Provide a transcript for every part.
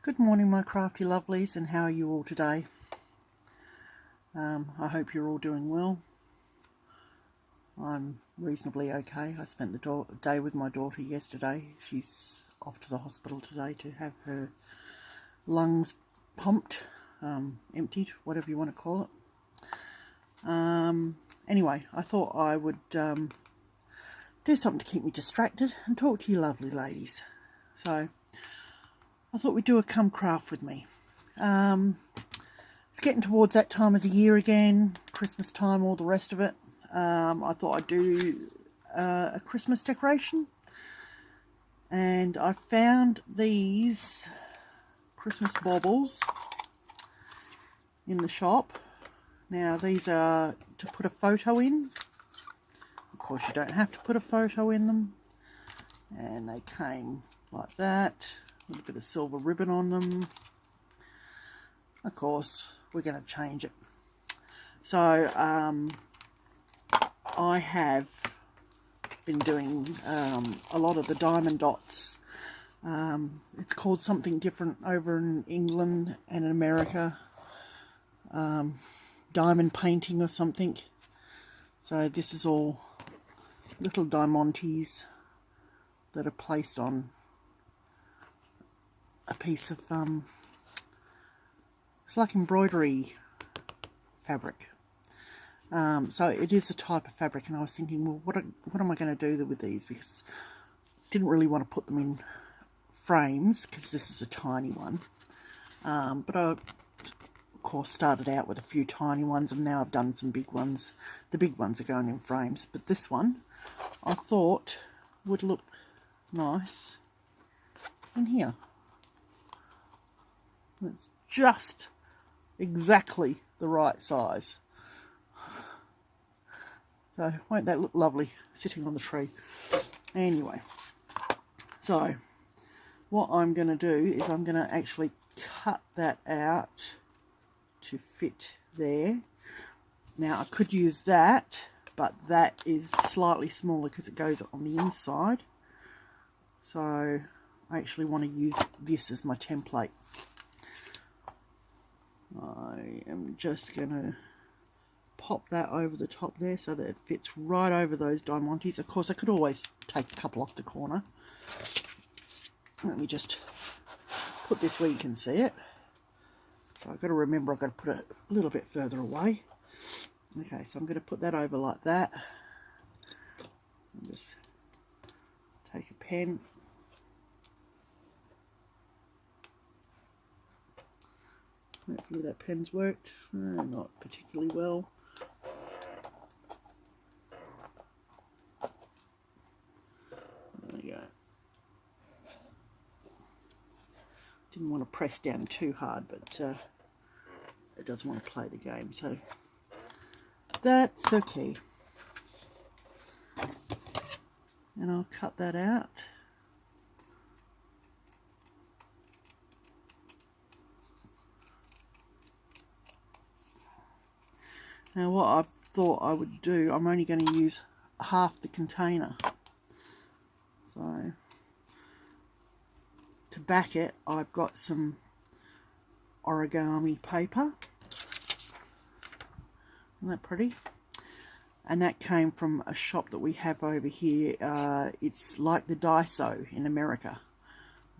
Good morning, my crafty lovelies, and how are you all today? I hope you're all doing well. I'm reasonably okay. I spent the day with my daughter yesterday. She's off to the hospital today to have her lungs pumped, emptied, whatever you want to call it. Anyway, I thought I would do something to keep me distracted and talk to you lovely ladies. So I thought we'd do a come craft with me. It's getting towards that time of the year again, Christmas time, all the rest of it. I thought I'd do a Christmas decoration, and I found these Christmas baubles in the shop. Now these are to put a photo in. Of course you don't have to put a photo in them, and they came like that, a little bit of silver ribbon on them. Of course we're going to change it. So I have been doing a lot of the diamond dots. It's called something different over in England and in America. Diamond painting or something. So this is all little diamantes that are placed on a piece of it's like embroidery fabric. So it is a type of fabric, and I was thinking, well, what am I going to do with these? Because I didn't really want to put them in frames because this is a tiny one. But I, of course, started out with a few tiny ones, and now I've done some big ones. The big ones are going in frames, but this one I thought would look nice in here. It's just exactly the right size. So won't that look lovely sitting on the tree? Anyway, so what I'm going to do is I'm going to actually cut that out to fit there. Now I could use that, but that is slightly smaller because it goes on the inside. So I actually want to use this as my template. I am just going to pop that over the top there so that it fits right over those diamantes. Of course, I could always take a couple off the corner. Let me just put this where you can see it. So I've got to remember I've got to put it a little bit further away. Okay, so I'm going to put that over like that. And just take a pen. Hopefully that pen's worked. Not particularly well. There we go. Didn't want to press down too hard, but it doesn't want to play the game, so that's okay. And I'll cut that out. Now what I thought I would do, I'm only going to use half the container. So to back it, I've got some origami paper. Isn't that pretty? And that came from a shop that we have over here. It's like the Daiso in America.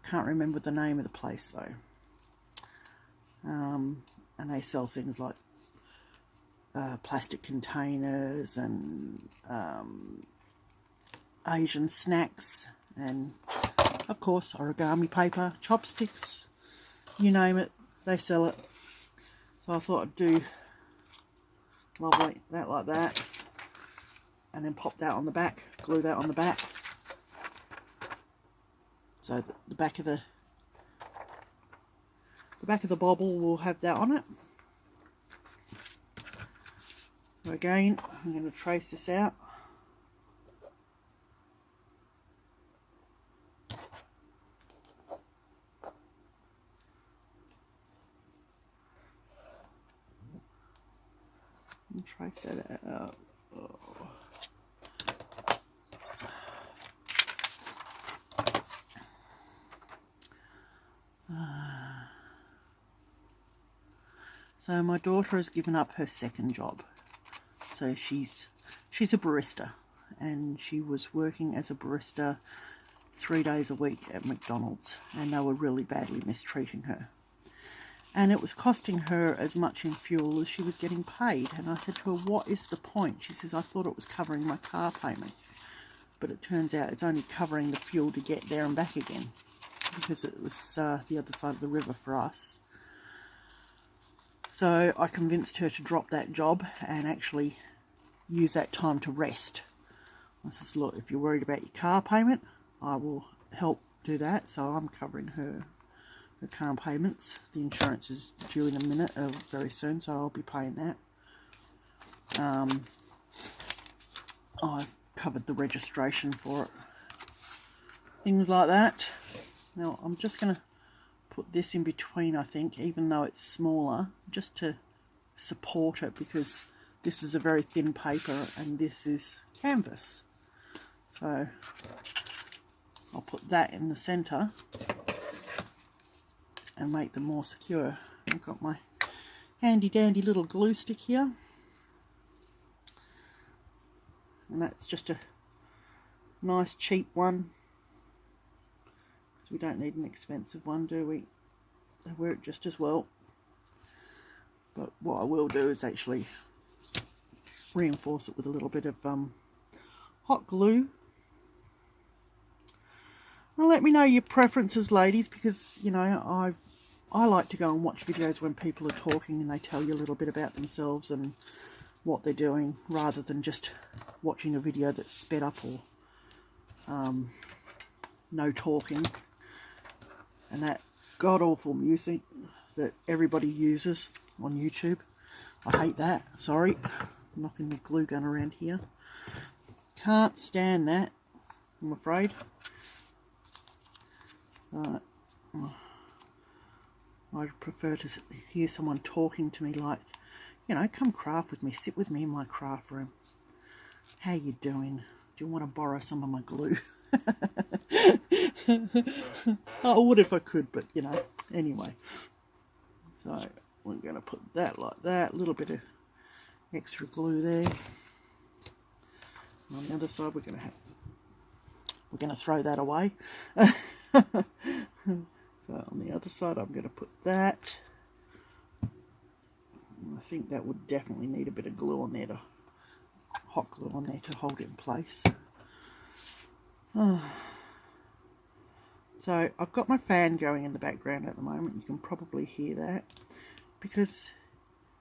I can't remember the name of the place though. And they sell things like plastic containers and Asian snacks, and of course origami paper, chopsticks, you name it, they sell it. So I thought I'd do lovely that like that, and then pop that on the back, glue that on the back, so the back of the bauble will have that on it. So again, I'm going to trace this out. And trace that out. Oh. So my daughter has given up her second job. So she's a barista, and she was working as a barista 3 days a week at McDonald's, and they were really badly mistreating her. And it was costing her as much in fuel as she was getting paid. And I said to her, what is the point? She says, I thought it was covering my car payment. But it turns out it's only covering the fuel to get there and back again, because it was the other side of the river for us. So I convinced her to drop that job and actually use that time to rest. I says, look, if you're worried about your car payment, I will help do that. So I'm covering her car payments. The insurance is due in a minute, very soon, so I'll be paying that. I've covered the registration for it. Things like that. Now I'm just going to put this in between, I think, even though it's smaller, just to support it, because this is a very thin paper and this is canvas. So I'll put that in the centre and make them more secure. I've got my handy dandy little glue stick here, and that's just a nice cheap one, because we don't need an expensive one, do we? They work just as well. But what I will do is actually reinforce it with a little bit of hot glue. Now let me know your preferences, ladies, because you know I like to go and watch videos when people are talking and they tell you a little bit about themselves and what they're doing, rather than just watching a video that's sped up or no talking, and that god-awful music that everybody uses on YouTube. I hate that. Sorry, I'm knocking the glue gun around here. Can't stand that, I'm afraid. I prefer to hear someone talking to me like, you know, come craft with me, sit with me in my craft room. How you doing? Do you want to borrow some of my glue? I would if I could, but you know, anyway. So we're going to put that like that, a little bit of extra glue there. And on the other side we're going to throw that away. So on the other side I'm going to put that. I think that would definitely need a bit of glue on there, hot glue on there to hold it in place. So I've got my fan going in the background at the moment. You can probably hear that because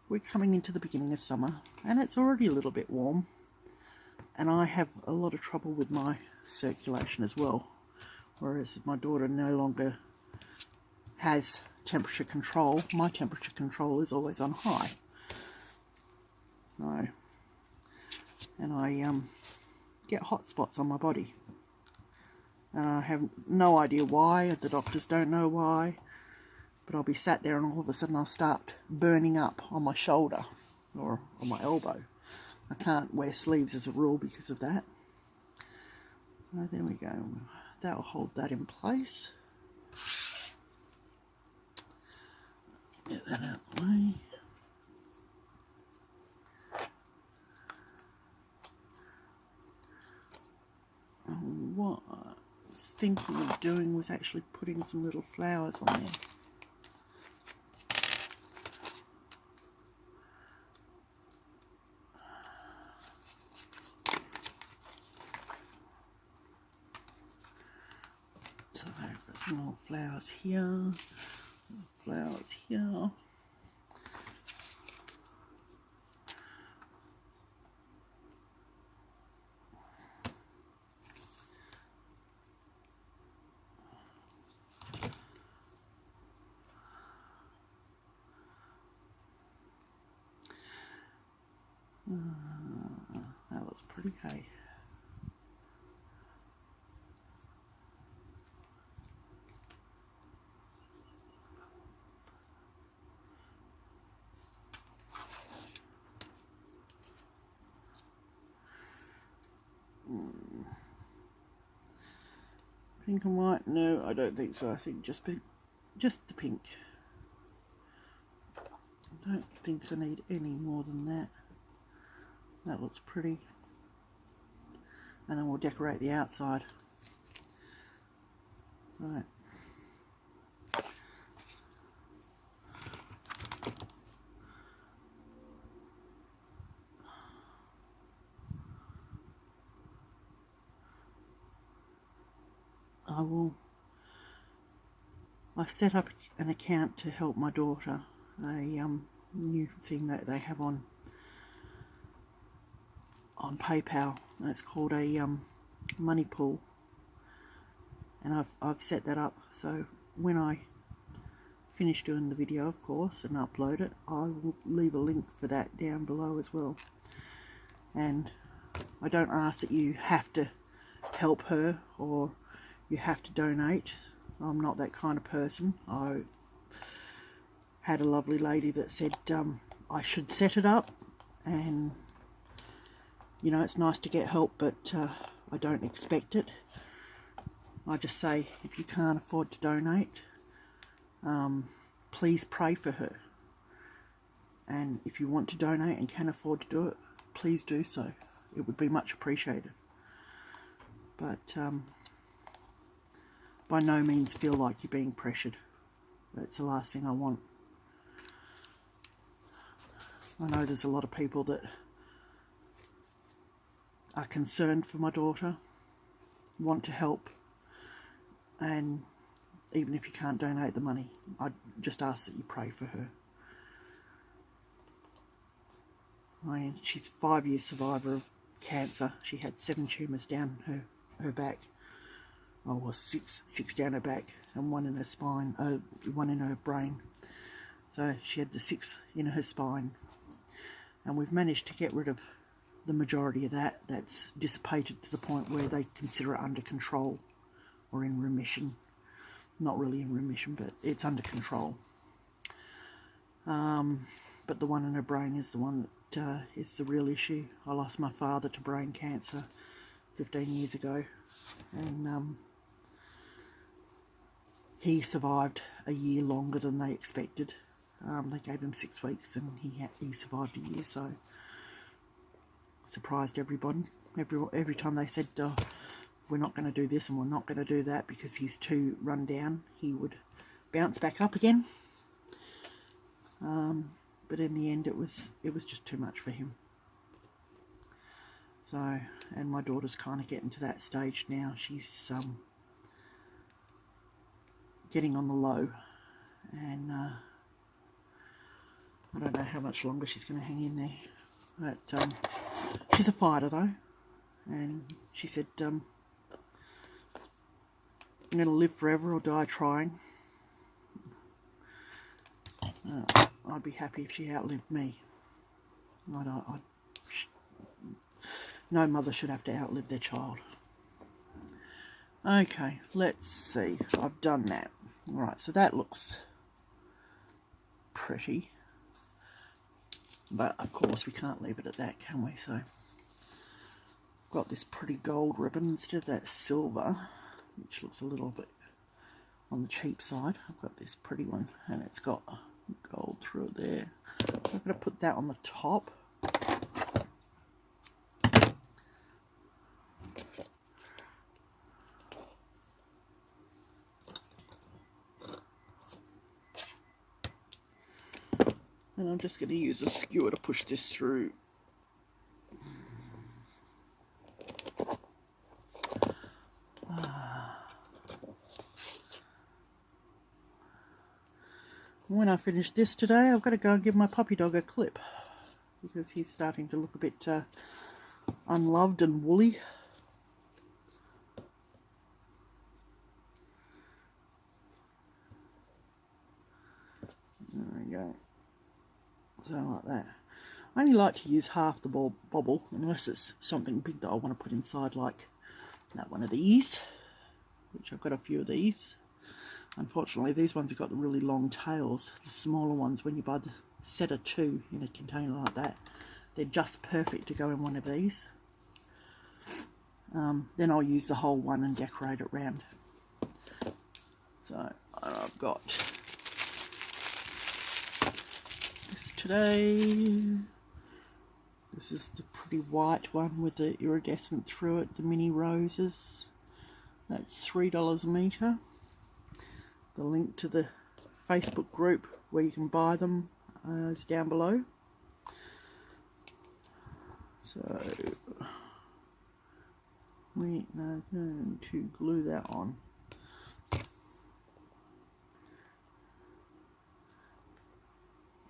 we're coming into the beginning of summer and it's already a little bit warm, and I have a lot of trouble with my circulation as well, whereas my daughter no longer has temperature control. My temperature control is always on high. So, and I get hot spots on my body. I have no idea why. The doctors don't know why. But I'll be sat there and all of a sudden I'll start burning up on my shoulder or on my elbow. I can't wear sleeves as a rule because of that. Oh, there we go. That'll hold that in place. Get that out of the way. What I was thinking of doing was actually putting some little flowers on there. So I've got some little flowers here, flowers here. That looks pretty, hey? Pink and white? No, I don't think so. I think just the pink. I don't think I need any more than that. That looks pretty. And then we'll decorate the outside. Right. I've set up an account to help my daughter, a new thing that they have on PayPal. It's called a money pool, and I've set that up so when I finish doing the video, of course, and upload it, I will leave a link for that down below as well. And I don't ask that you have to help her or you have to donate. I'm not that kind of person. I had a lovely lady that said I should set it up, and you know, it's nice to get help, but I don't expect it. I just say, if you can't afford to donate, please pray for her. And if you want to donate and can afford to do it, please do so. It would be much appreciated. But by no means feel like you're being pressured. That's the last thing I want. I know there's a lot of people that are concerned for my daughter, want to help, and even if you can't donate the money, I just ask that you pray for her. She's a 5-year survivor of cancer. She had 7 tumours down her back. Oh, well, six down her back and 1 in her spine, 1 in her brain. So she had the 6 in her spine. And we've managed to get rid of the majority of that. That's dissipated to the point where they consider it under control or in remission. Not really in remission, but it's under control. But the 1 in her brain is the one that is the real issue. I lost my father to brain cancer 15 years ago, and he survived a year longer than they expected. They gave him 6 weeks and he survived a year, so surprised everybody. Every time they said, we're not going to do this and we're not going to do that because he's too run down, he would bounce back up again. But in the end it was just too much for him. So, and my daughter's kind of getting to that stage now. She's getting on the low, and I don't know how much longer she's going to hang in there. But she's a fighter though, and she said, I'm going to live forever or die trying. I'd be happy if she outlived me. No mother should have to outlive their child. Okay, let's see. I've done that. Right, so that looks pretty. But of course we can't leave it at that, can we? So I've got this pretty gold ribbon instead of that silver, which looks a little bit on the cheap side. I've got this pretty one, and it's got gold through there. I'm going to put that on the top. And I'm just going to use a skewer to push this through. When I finish this today, I've got to go and give my puppy dog a clip because he's starting to look a bit unloved and woolly. There we go. So like that. I only like to use half the bobble unless it's something big that I want to put inside, like that one of these, which I've got a few of these. Unfortunately, these ones have got the really long tails. The smaller ones, when you buy the set of 2 in a container like that, they're just perfect to go in one of these. Then I'll use the whole one and decorate it round. So I've got this today. This is the pretty white one with the iridescent through it, the mini roses. That's $3 a metre. The link to the Facebook group where you can buy them is down below. So we are going to glue that on.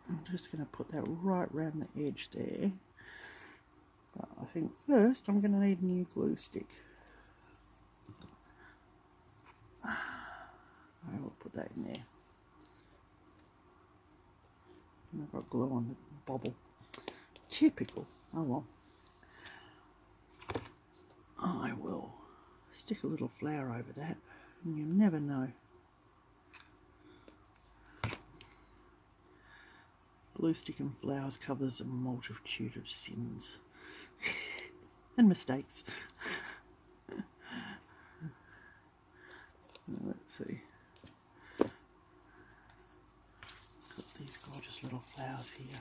I'm just going to put that right around the edge there. But I think first I'm going to need a new glue stick. I will put that in there. And I've got glue on the bobble. Typical. Oh well. I will stick a little flower over that, and you'll never know. Glue stick and flowers covers a multitude of sins and mistakes. Let's see. Got these gorgeous little flowers here.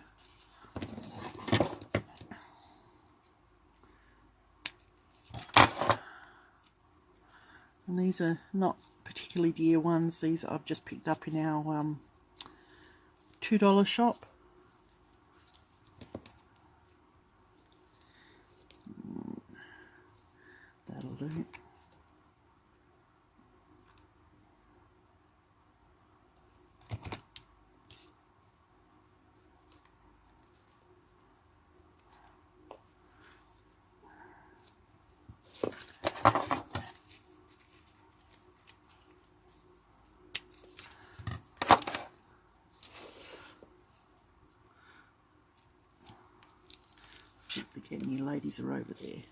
And these are not particularly dear ones. These I've just picked up in our $2 shop. That'll do. Keep forgetting you ladies are over there.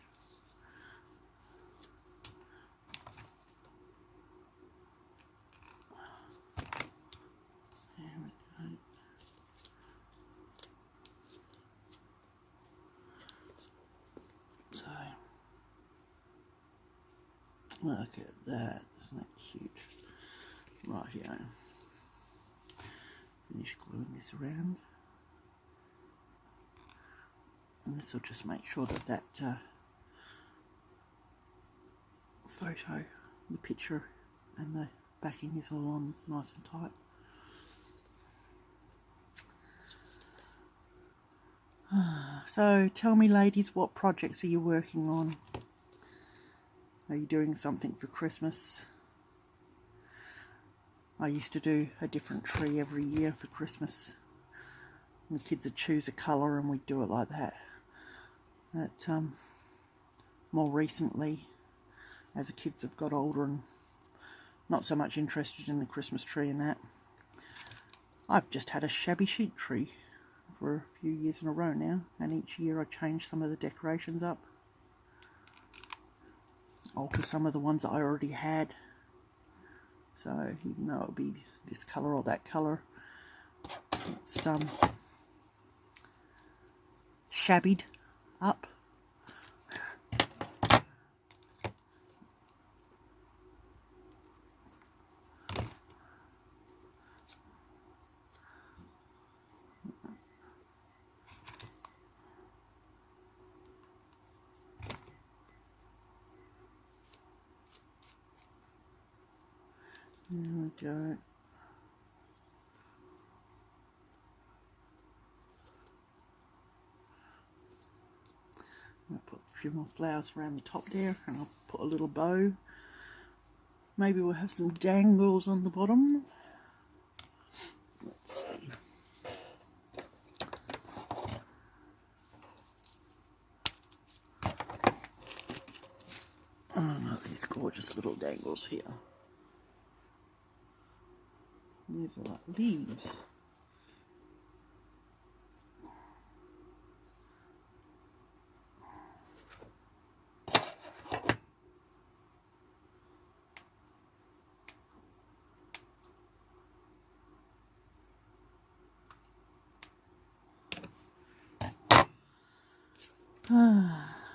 There we go. So, look at that. Isn't that cute? Right here. Finish gluing this around. And this will just make sure that that photo, the picture and the backing is all on nice and tight. So tell me ladies, what projects are you working on? Are you doing something for Christmas? I used to do a different tree every year for Christmas. And the kids would choose a colour and we'd do it like that. But more recently, as the kids have got older and not so much interested in the Christmas tree and that, I've just had a shabby sheet tree for a few years in a row now, and each year I change some of the decorations up, alter some of the ones that I already had. So even though it'll be this colour or that colour, it's shabbied up. There we go. I'll put a few more flowers around the top there, and I'll put a little bow. Maybe we'll have some dangles on the bottom. Let's see. Oh, look, these gorgeous little dangles here. These are like leaves.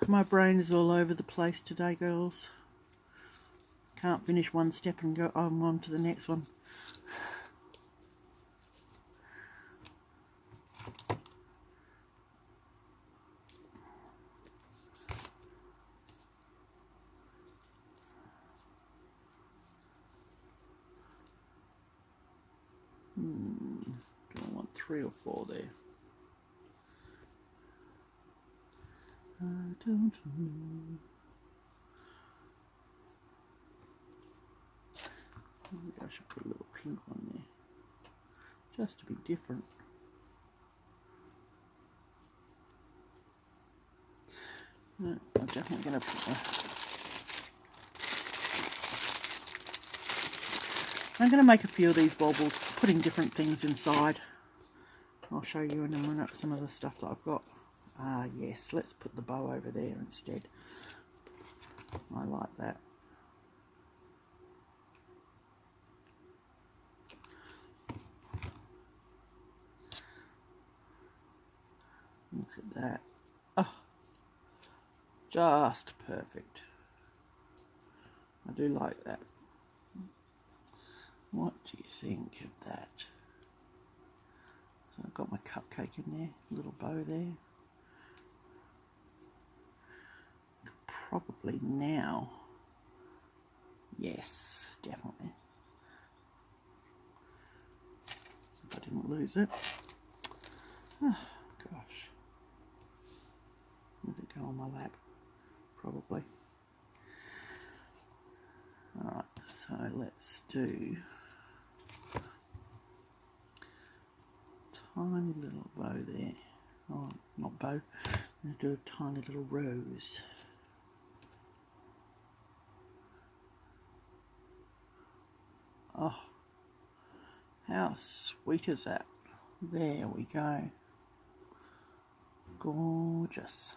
My brain is all over the place today, girls. Can't finish one step and go on to the next one. Do I want 3 or 4 there? I don't know. Maybe I should put a little pink one there, just to be different. No, I'm definitely going to put I'm going to make a few of these baubles, putting different things inside. I'll show you in a minute some of the stuff that I've got. Ah, yes, let's put the bow over there instead. I like that. Look at that. Oh, just perfect. I do like that. What do you think of that? So I've got my cupcake in there, little bow there. Probably now. Yes, definitely. If I didn't lose it. Oh, gosh. Let it go on my lap. Probably. Alright, so let's do tiny little bow there. Oh, not bow. I'm going to do a tiny little rose. Oh, how sweet is that? There we go. Gorgeous.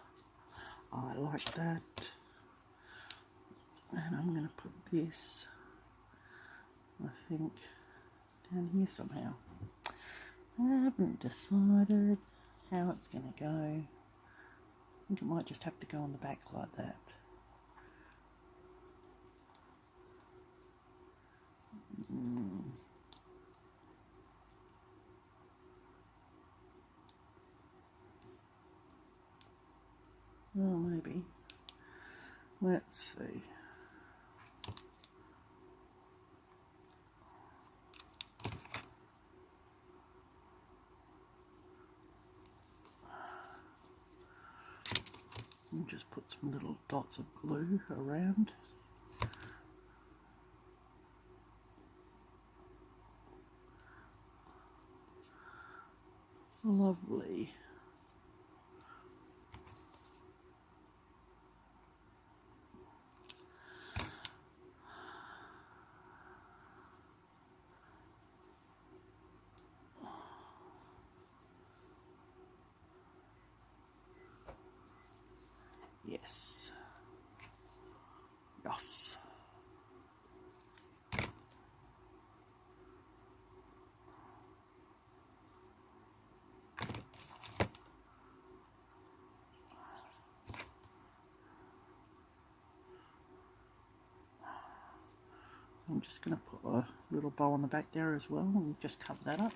I like that. And I'm going to put this, I think, down here somehow. I haven't decided how it's going to go. I think it might just have to go on the back like that. Oh, maybe. Let's see. And just put some little dots of glue around. Lovely. Yes. Yes. I'm just going to put a little bow on the back there as well and just cover that up.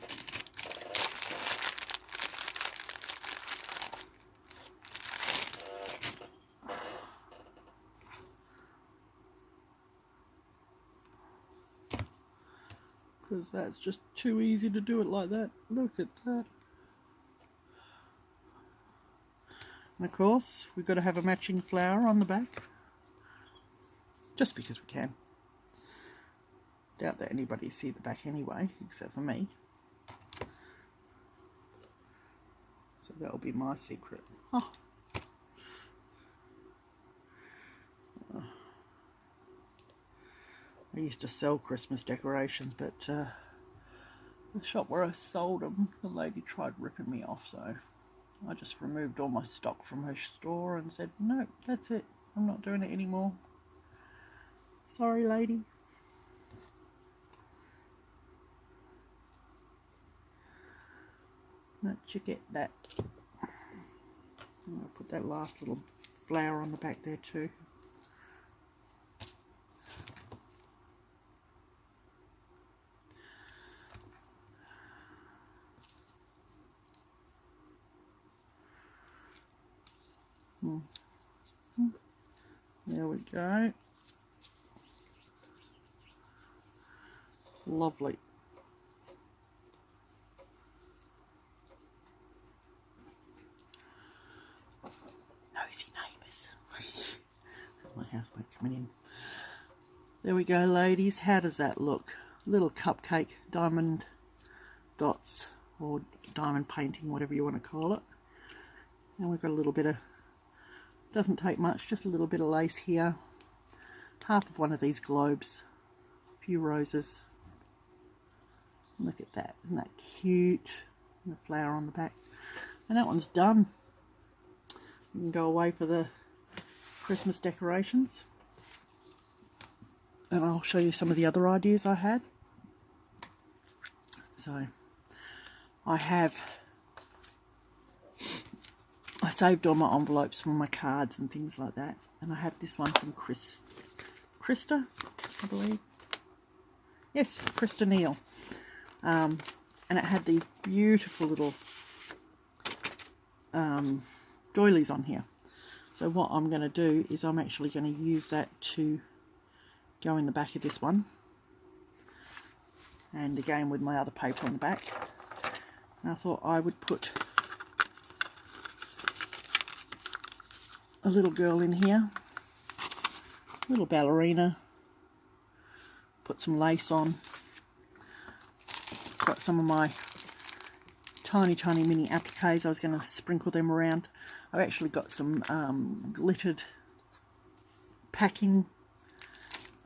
Because that's just too easy to do it like that. Look at that. And of course, we've got to have a matching flower on the back. Just because we can. Doubt that anybody see the back anyway, except for me. So that'll be my secret. Oh. I used to sell Christmas decorations, but the shop where I sold them, the lady tried ripping me off, so I just removed all my stock from her store and said, no, that's it. I'm not doing it anymore. Sorry, lady. But you get that. I'll put that last little flower on the back there too. There we go. Lovely. There we go, ladies. How does that look? Little cupcake diamond dots, or diamond painting, whatever you want to call it. And we've got a little bit of, doesn't take much, just a little bit of lace here. Half of one of these globes. A few roses. Look at that. Isn't that cute? And the flower on the back. And that one's done. You can go away for the Christmas decorations. And I'll show you some of the other ideas I had. So, I saved all my envelopes from my cards and things like that. And I had this one from Krista, I believe. Yes, Krista Neal. And it had these beautiful little doilies on here. So what I'm going to do is I'm actually going to use that to go in the back of this one. And again with my other paper on the back. And I thought I would put a little girl in here. Little ballerina. Put some lace on. Got some of my tiny mini appliques. I was going to sprinkle them around. I've actually got some glittered packing,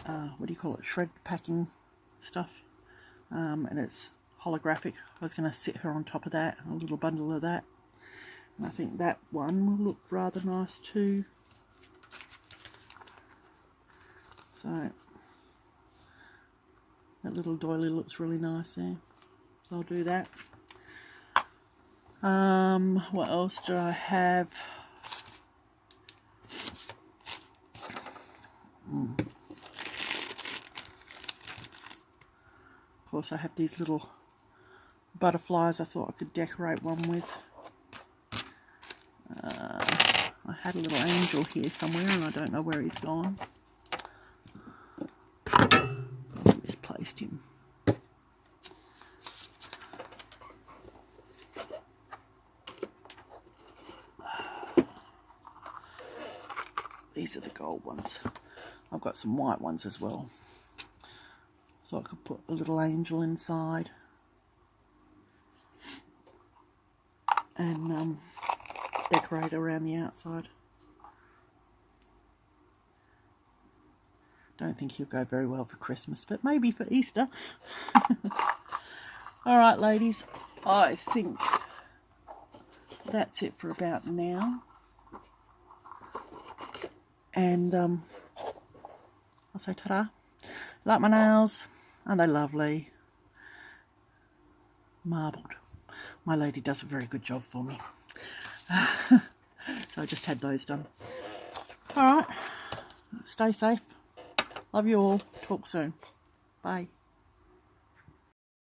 what do you call it, shred packing stuff, and it's holographic. I was going to sit her on top of that, a little bundle of that, and I think that one will look rather nice too. So that little doily looks really nice there, so I'll do that. What else do I have? Of course I have these little butterflies I thought I could decorate one with. I had a little angel here somewhere and I don't know where he's gone. I misplaced him. These are the gold ones. I've got some white ones as well. So I could put a little angel inside. And decorate around the outside. Don't think he'll go very well for Christmas, but maybe for Easter. Alright ladies, I think that's it for about now. And I'll say ta-da. Like my nails? Aren't they lovely? Marbled. My lady does a very good job for me. So I just had those done. Alright. Stay safe. Love you all. Talk soon. Bye.